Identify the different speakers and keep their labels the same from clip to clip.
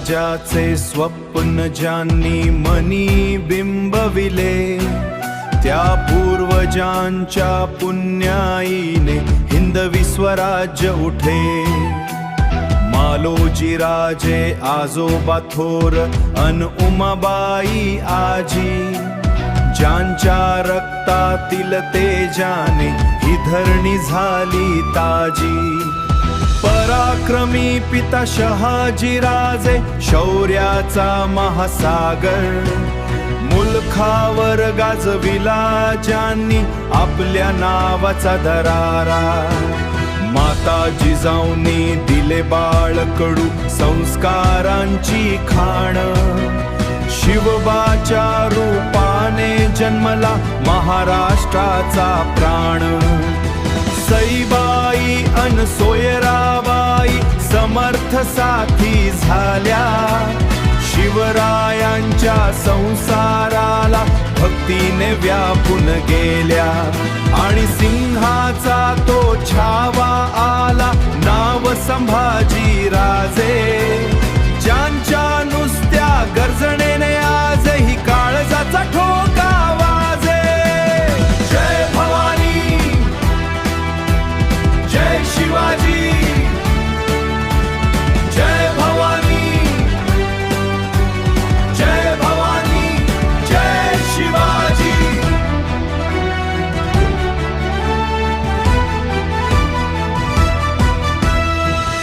Speaker 1: स्वराज्याचे स्वप्न ज्यांनी मनी बिंबविले, त्या पूर्वजांच्या पुण्याईने हिंदवी स्वराज्य उठे। मालोजी राजे आजोबा थोर अन उमाबाई आजी, ज्यांच्या रक्तातील तेजाने ही धरणी झाली ताजी। पराक्रमी पिता शहाजी राजे शौर्याचा महासागर, मुलखावर गाजविला ज्यांनी आपल्या नावाचा दरारा। माता जिजाऊनी दिले बाळकडू संस्कारांची खाण, शिवबाच्या रूपाने जन्मला महाराष्ट्राचा प्राण। सईबाई अन सोयराबाई समर्थ साथी झाल्या, शिवरायांच्या संसाराला भक्तीने व्यापून गेल्या। आणि सिंहाचा तो छावा आला, नाव संभाजी राजे, ज्यांच्या नुसत्या गर्जनेने आजही काळजाचा ठोका वाजे। जय भवानी, जय शिवाजी, जय भवानी, जय भवानी, जय शिवाजी।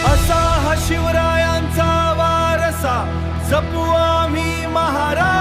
Speaker 1: असा हा शिवरायांचा वारसा, जपू आम्ही महाराज।